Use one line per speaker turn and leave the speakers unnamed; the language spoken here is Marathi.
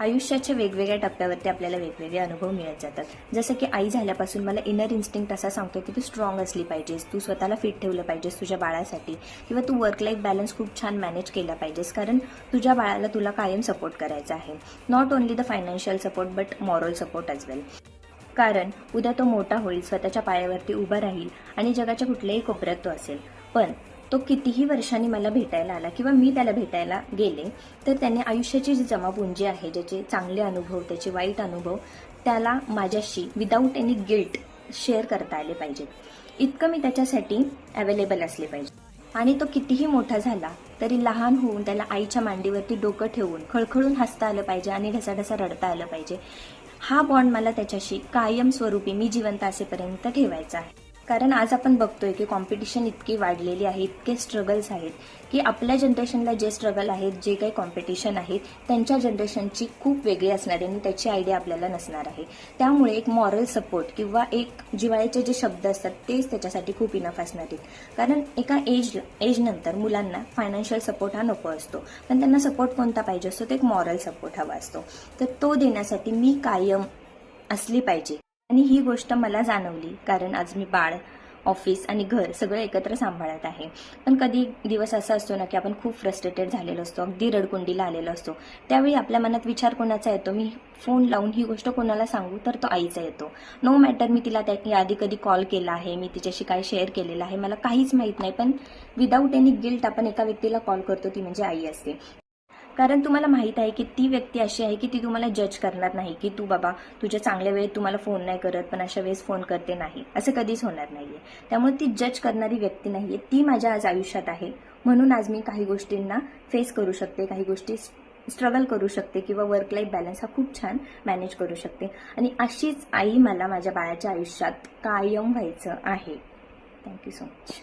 आयुष्याच्या वेगवेगळ्या टप्प्यावरती आपल्याला वेगवेगळे अनुभव मिळत जातात. जसं की आई झाल्यापासून मला इनर इन्स्टिंक्ट असा सांगतो की तू स्ट्रॉंग असली पाहिजेस, तू स्वतःला फिट ठेवलं पाहिजेस तुझ्या बाळासाठी, किंवा तू वर्क लाईफ बॅलन्स खूप छान मॅनेज केला पाहिजेस, कारण तुझ्या बाळाला तुला कायम सपोर्ट करायचा आहे. Not only the financial support but moral support as well. कारण उद्या तो मोठा होईल, स्वतःच्या पायावरती उभा राहील आणि जगाच्या कुठल्याही कोपऱ्यात तो असेल. पण तो कितीही वर्षांनी मला भेटायला आला किंवा मी त्याला भेटायला गेले, तर त्याने आयुष्याची जी जमापुंजी आहे, ज्याचे चांगले अनुभव, त्याचे वाईट अनुभव, त्याला माझ्याशी विदाऊट एनी गिल्ट शेअर करता आले पाहिजेत. इतकं मी त्याच्यासाठी अवेलेबल असले पाहिजे. आणि तो कितीही मोठा झाला तरी लहान होऊन त्याला आईच्या मांडीवरती डोकं ठेवून खळखळून हसता आलं पाहिजे आणि ढसाढसा रडता आलं पाहिजे. हा बॉन्ड मला त्याच्याशी कायम स्वरूपी मी जिवंत असेपर्यंत ठेवायचा आहे. कारण आज आपण बघतोय की कॉम्पिटिशन इतकी वाढलेली आहे, इतके स्ट्रगल्स आहेत की आपल्या जनरेशनला जे स्ट्रगल आहेत, जे काही कॉम्पिटिशन आहे, त्यांच्या जनरेशनची खूप वेगळी असणार आहे आणि त्याची आयडिया आपल्याला नसणार आहे. त्यामुळे एक मॉरल सपोर्ट किंवा एक जिव्हाळ्याचे जे शब्द असतात तेच त्याच्यासाठी खूप इनफ असणार आहेत. कारण एका एज नंतर मुलांना फायनान्शियल सपोर्ट हा नको असतो, पण त्यांना सपोर्ट कोणता पाहिजे असतो, तो एक मॉरल सपोर्ट हवा असतो. तर तो देण्यासाठी मी कायम असली पाहिजे. आणि ही गोष्ट मला जाणवली कारण आज मी बाळ, ऑफिस आणि घर सगळं एकत्र सांभाळत आहे. पण कधी दिवस असा असतो ना की आपण खूप फ्रस्ट्रेटेड झालेलो असतो, अगदी रडकुंडीला आलेलो असतो. त्यावेळी आपल्या मनात विचार कोणाचा येतो, मी फोन लावून ही गोष्ट कोणाला सांगू, तर तो आईचा येतो. नो मॅटर मी तिला त्या आधी कधी कॉल केला आहे, मी तिच्याशी काय शेअर केलेलं आहे, मला काहीच माहीत नाही, पण विदाऊट एनी गिल्ट आपण एका व्यक्तीला कॉल करतो, ती म्हणजे आई असते. कारण तुम्हाला माहित आहे की ती व्यक्ती अशी आहे की ती तुम्हाला जज करणार नाही की तू बाबा तुझ्या चांगल्या वेळेत तुम्हाला फोन नाही करत पण अशा वेळेस फोन करते नाही, असं कधीच होणार नाहीये. त्यामुळे ती जज करणारी व्यक्ती नाहीये, ती माझ्या आज आयुष्यात आहे. म्हणून आज मी काही गोष्टींना फेस करू शकते, काही गोष्टी स्ट्रगल करू शकते किंवा वर्क लाईफ बॅलन्स हा खूप छान मॅनेज करू शकते. आणि अशीच आई मला माझ्या बाळाच्या आयुष्यात कायम व्हायचं आहे. Thank you so much.